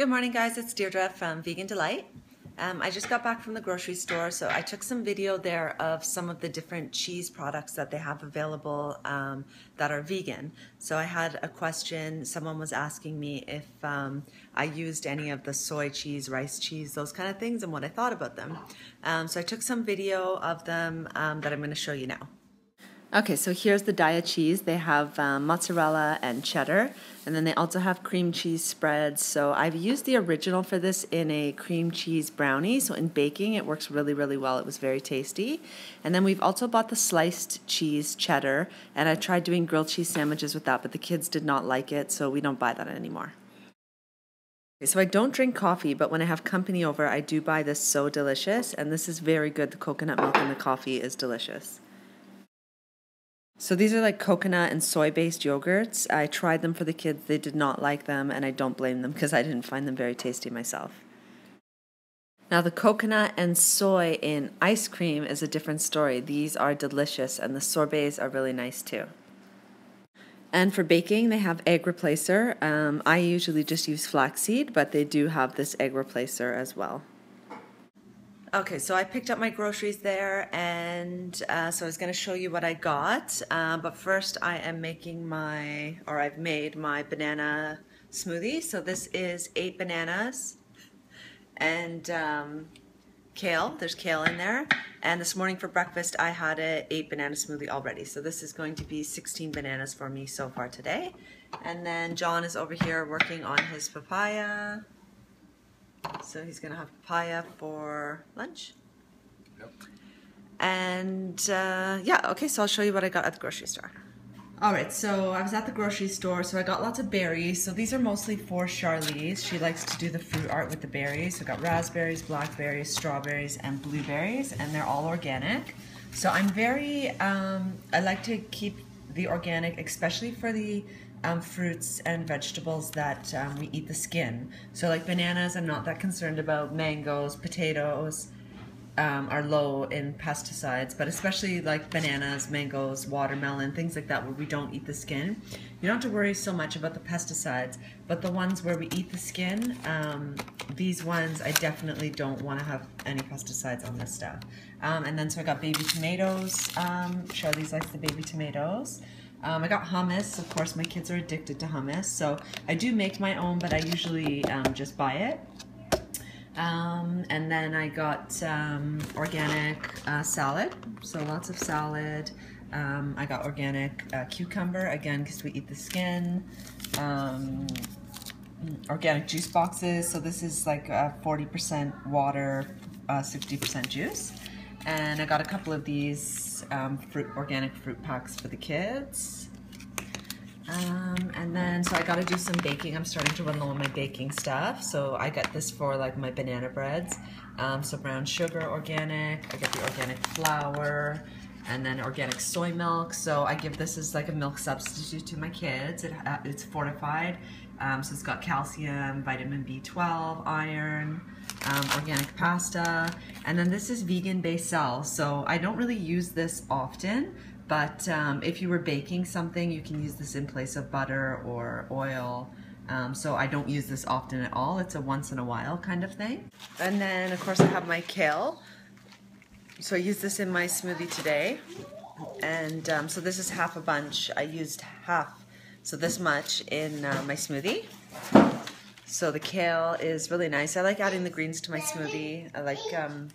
Good morning guys, it's Deirdre from Vegan Delight. I just got back from the grocery store, so I took some video there of some of the different cheese products that they have available that are vegan. So I had a question, someone was asking me if I used any of the soy cheese, rice cheese, those kind of things, and what I thought about them. So I took some video of them that I'm going to show you now. Okay, so here's the Daiya cheese. They have mozzarella and cheddar, and then they also have cream cheese spreads. So I've used the original for this in a cream cheese brownie. So in baking, it works really, really well. It was very tasty. And then we've also bought the sliced cheese cheddar, and I tried doing grilled cheese sandwiches with that, but the kids did not like it, so we don't buy that anymore. Okay, so I don't drink coffee, but when I have company over, I do buy this So Delicious, and this is very good. The coconut milk in the coffee is delicious. So these are like coconut and soy-based yogurts. I tried them for the kids. They did not like them, and I don't blame them because I didn't find them very tasty myself. Now the coconut and soy in ice cream is a different story. These are delicious, and the sorbets are really nice too. And for baking, they have egg replacer. I usually just use flaxseed, but they do have this egg replacer as well. Okay, so I picked up my groceries there, and so I was going to show you what I got. But first, I've made my banana smoothie. So this is 8 bananas and kale. There's kale in there. And this morning for breakfast, I had a 8 banana smoothie already. So this is going to be 16 bananas for me so far today. And then John is over here working on his papaya. So he's going to have papaya for lunch. Yep. And yeah, okay, so I'll show you what I got at the grocery store. Alright, so I was at the grocery store, so I got lots of berries. So these are mostly for Charlize. She likes to do the fruit art with the berries. So I got raspberries, blackberries, strawberries, and blueberries, and they're all organic. So I'm I like to keep the organic, especially for the fruits and vegetables that we eat the skin. So like bananas, I'm not that concerned about. Mangoes, potatoes are low in pesticides, but especially like bananas, mangoes, watermelon, things like that where we don't eat the skin. You don't have to worry so much about the pesticides, but the ones where we eat the skin, these ones I definitely don't want to have any pesticides on this stuff. And then so I got baby tomatoes. Charlize likes the baby tomatoes. I got hummus. Of course, my kids are addicted to hummus, so I do make my own, but I usually just buy it. And then I got organic salad, so lots of salad. I got organic cucumber, again, because we eat the skin. Organic juice boxes, so this is like 40% water, 60% juice. And I got a couple of these organic fruit packs for the kids. And then, so I got to do some baking. I'm starting to run low on my baking stuff. So I got this for like my banana breads. So brown sugar, organic. I get the organic flour, and then organic soy milk. So I give this as like a milk substitute to my kids. It's fortified. So it's got calcium, vitamin B12, iron, organic pasta, and then this is vegan basil. So I don't really use this often, but if you were baking something, you can use this in place of butter or oil. So I don't use this often at all. It's a once in a while kind of thing. And then of course I have my kale. So I use this in my smoothie today. And so this is half a bunch. I used half, so this much in my smoothie. So the kale is really nice. I like adding the greens to my smoothie. I like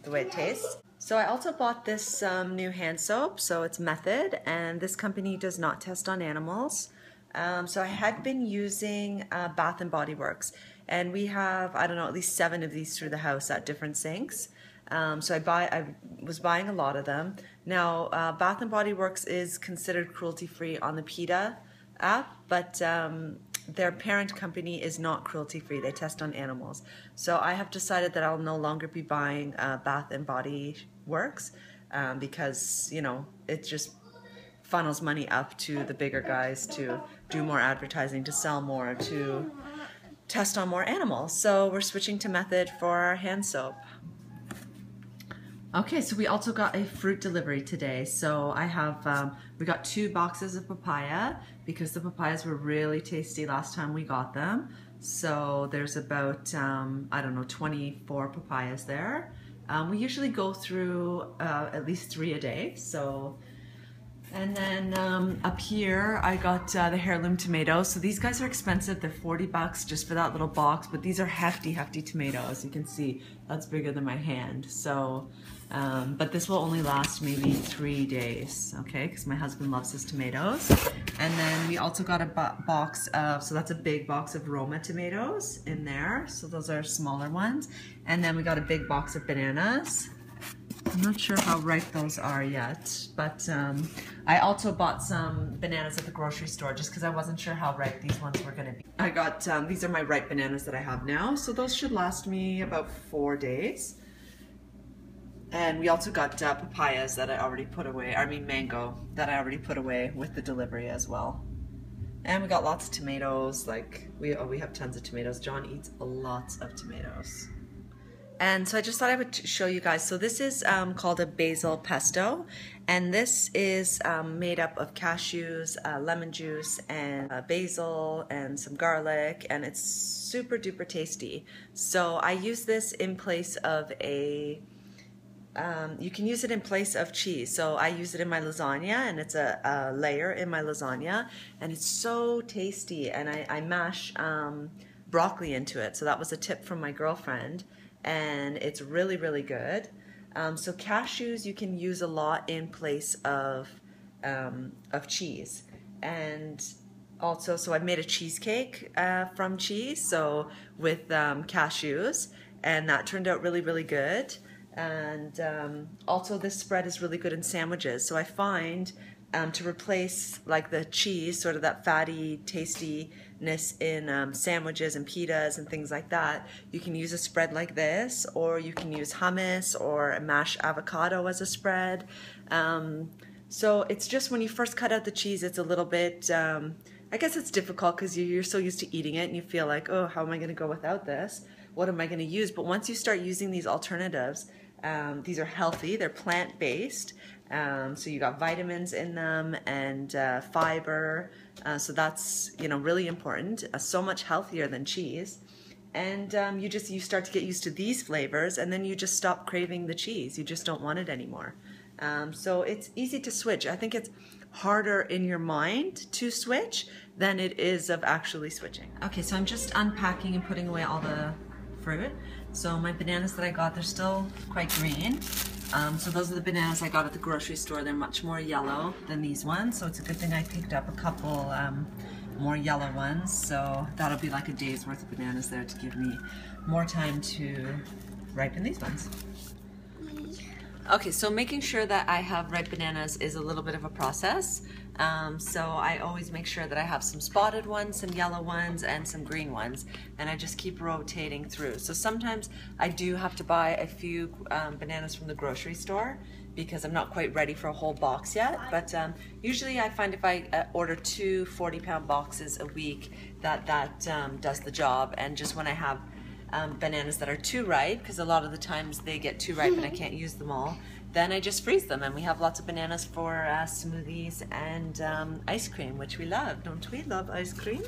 the way it tastes. So I also bought this new hand soap. So it's Method, and this company does not test on animals. So I had been using Bath and Body Works, and we have, I don't know, at least 7 of these through the house at different sinks. So I was buying a lot of them. Now, Bath and Body Works is considered cruelty-free on the PETA app, but their parent company is not cruelty-free. They test on animals. So I have decided that I'll no longer be buying Bath and Body Works because, you know, it just funnels money up to the bigger guys to do more advertising, to sell more, to test on more animals. So we're switching to Method for our hand soap. Okay, so we also got a fruit delivery today. So I have, we got 2 boxes of papaya because the papayas were really tasty last time we got them. So there's about, I don't know, 24 papayas there. We usually go through at least 3 a day. So, and then up here I got the heirloom tomatoes. So these guys are expensive. They're 40 bucks just for that little box, but these are hefty, hefty tomatoes. You can see that's bigger than my hand. So, but this will only last maybe 3 days, okay? Because my husband loves his tomatoes. And then we also got a box of, so that's a big box of Roma tomatoes in there. So those are smaller ones. And then we got a big box of bananas. I'm not sure how ripe those are yet, but I also bought some bananas at the grocery store just because I wasn't sure how ripe these ones were going to be. I got, these are my ripe bananas that I have now, so those should last me about 4 days. And we also got papayas that I already put away, I mean mango that I already put away with the delivery as well. And we got lots of tomatoes, like we have tons of tomatoes. John eats lots of tomatoes. And so I just thought I would show you guys. So this is called a Basil Pesto, and this is made up of cashews, lemon juice, and basil, and some garlic, and it's super duper tasty. So I use this in place of a, you can use it in place of cheese. So I use it in my lasagna, and it's a layer in my lasagna, and it's so tasty, and I mash broccoli into it. So that was a tip from my girlfriend. And it's really, really good. So cashews you can use a lot in place of cheese. And also, so I made a cheesecake from cheese, so with cashews, and that turned out really, really good. And also this spread is really good in sandwiches. So I find to replace like the cheese, sort of that fatty tastiness in sandwiches and pitas and things like that, you can use a spread like this, or you can use hummus or a mashed avocado as a spread. So it's just when you first cut out the cheese, it's a little bit, I guess it's difficult because you're so used to eating it and you feel like, oh, how am I going to go without this? What am I going to use? But once you start using these alternatives, these are healthy, they're plant-based. So you got vitamins in them and fiber, so that's, you know, really important, so much healthier than cheese. And you start to get used to these flavors, and then you just stop craving the cheese. You just don't want it anymore. So it's easy to switch. I think it's harder in your mind to switch than it is of actually switching. Okay, so I'm just unpacking and putting away all the fruit. So my bananas that I got, they're still quite green. So those are the bananas I got at the grocery store. They're much more yellow than these ones, so it's a good thing I picked up a couple more yellow ones. So that'll be like a day's worth of bananas there to give me more time to ripen these ones. Okay, so making sure that I have ripe bananas is a little bit of a process. So I always make sure that I have some spotted ones, some yellow ones, and some green ones, and I just keep rotating through. So sometimes I do have to buy a few bananas from the grocery store because I'm not quite ready for a whole box yet, but usually I find if I order 2 40-pound boxes a week that does the job. And just when I have bananas that are too ripe, because a lot of the times they get too ripe and I can't use them all, then I just freeze them, and we have lots of bananas for smoothies and ice cream, which we love. Don't we love ice cream?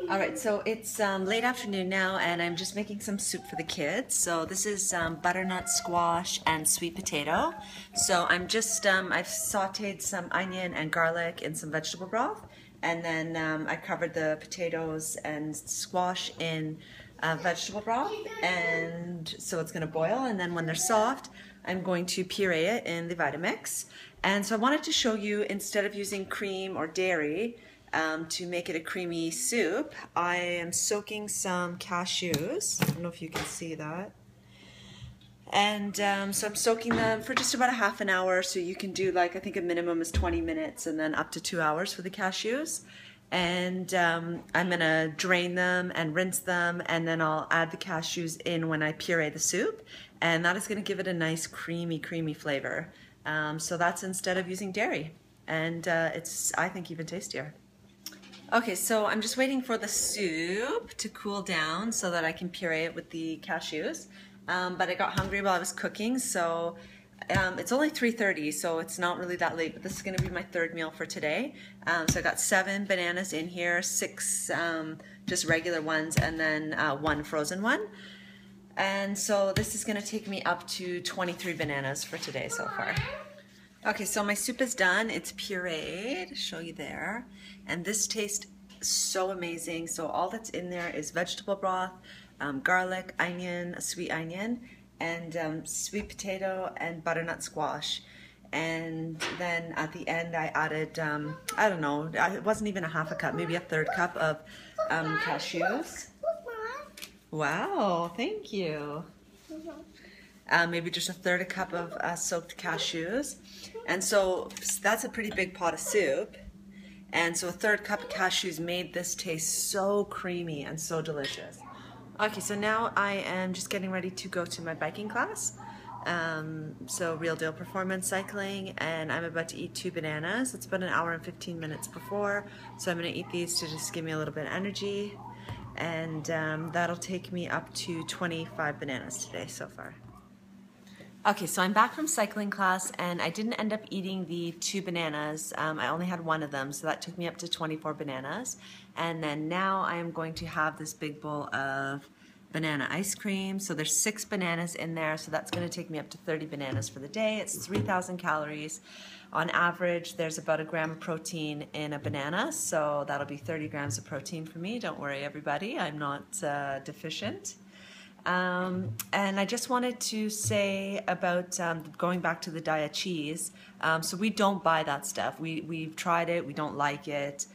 All right, so it's late afternoon now, and I'm just making some soup for the kids. So this is butternut squash and sweet potato. So I'm just, I've sauteed some onion and garlic in some vegetable broth, and then I covered the potatoes and squash in vegetable broth, and so it's going to boil, and then when they're soft I'm going to puree it in the Vitamix. And so I wanted to show you, instead of using cream or dairy to make it a creamy soup, I am soaking some cashews. I don't know if you can see that. And so I'm soaking them for just about a half an hour, so you can do, like, I think a minimum is 20 minutes and then up to 2 hours for the cashews. And I'm gonna drain them and rinse them, and then I'll add the cashews in when I puree the soup, and that is gonna give it a nice creamy flavor. So that's instead of using dairy, and it's, I think, even tastier. Okay, so I'm just waiting for the soup to cool down so that I can puree it with the cashews. But I got hungry while I was cooking, so It's only 3:30, so it's not really that late, but this is going to be my third meal for today. So I got 7 bananas in here, 6 just regular ones, and then 1 frozen one. And so this is going to take me up to 23 bananas for today so far. Okay, so my soup is done. It's pureed, show you there. And this tastes so amazing. So all that's in there is vegetable broth, garlic, onion, a sweet onion, and sweet potato and butternut squash. And then at the end I added, I don't know, it wasn't even a half a cup, maybe a third cup of cashews. Wow, thank you. Maybe just a third cup of soaked cashews. And so that's a pretty big pot of soup. And so a third cup of cashews made this taste so creamy and so delicious. Okay, so now I am just getting ready to go to my biking class. So Real Deal Performance Cycling, and I'm about to eat 2 bananas. It's about an hour and 15 minutes before. So I'm gonna eat these to just give me a little bit of energy. And that'll take me up to 25 bananas today so far. Okay, so I'm back from cycling class, and I didn't end up eating the 2 bananas. I only had 1 of them, so that took me up to 24 bananas. And then now I am going to have this big bowl of banana ice cream. So there's 6 bananas in there, so that's going to take me up to 30 bananas for the day. It's 3,000 calories. On average, there's about a gram of protein in a banana, so that'll be 30 grams of protein for me. Don't worry, everybody, I'm not deficient. And I just wanted to say about going back to the Daiya cheese. So we don't buy that stuff. We've tried it. We don't like it.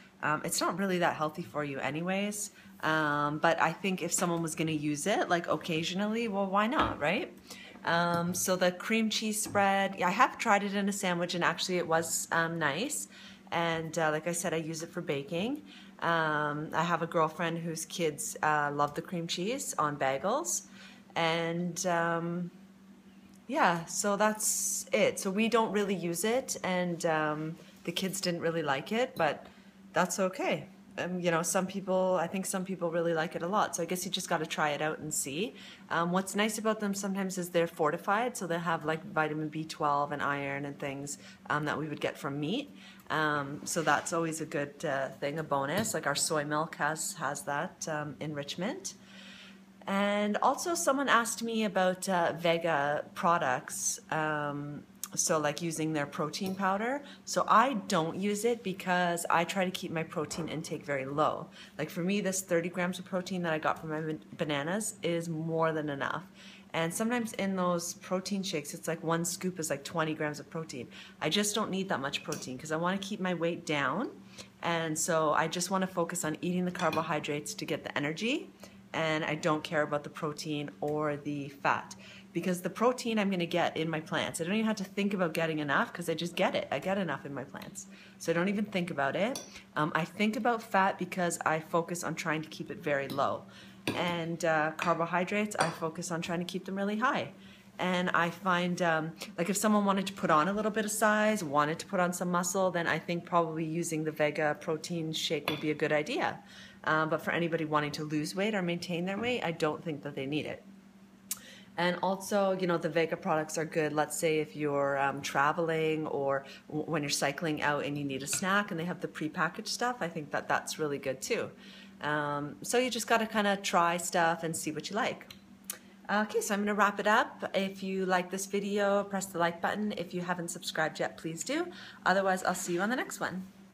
It's not really that healthy for you anyways. But I think if someone was going to use it, like occasionally, well, why not, right? So the cream cheese spread, I have tried it in a sandwich, and actually it was nice. And like I said, I use it for baking. I have a girlfriend whose kids love the cream cheese on bagels. And yeah, so that's it. So we don't really use it, and the kids didn't really like it, but that's okay. You know, I think some people really like it a lot. So I guess you just got to try it out and see. What's nice about them sometimes is they're fortified. So they have like vitamin B12 and iron and things that we would get from meat. So that's always a good thing, a bonus. Like our soy milk has that enrichment. And also someone asked me about Vega products. So like using their protein powder. So I don't use it because I try to keep my protein intake very low. Like for me, this 30 grams of protein that I got from my bananas is more than enough. And sometimes in those protein shakes, it's like 1 scoop is like 20 grams of protein. I just don't need that much protein because I want to keep my weight down. And so I just want to focus on eating the carbohydrates to get the energy. And I don't care about the protein or the fat. Because the protein I'm going to get in my plants. I don't even have to think about getting enough because I just get it. I get enough in my plants. So I don't even think about it. I think about fat because I focus on trying to keep it very low. And carbohydrates, I focus on trying to keep them really high. And I find, like if someone wanted to put on a little bit of size, wanted to put on some muscle, then I think probably using the Vega protein shake would be a good idea. But for anybody wanting to lose weight or maintain their weight, I don't think that they need it. And also, you know, the Vega products are good. Let's say if you're traveling or when you're cycling out and you need a snack and they have the prepackaged stuff, I think that that's really good too. So you just got to kind of try stuff and see what you like. Okay, so I'm going to wrap it up. If you like this video, press the like button. If you haven't subscribed yet, please do. Otherwise, I'll see you on the next one.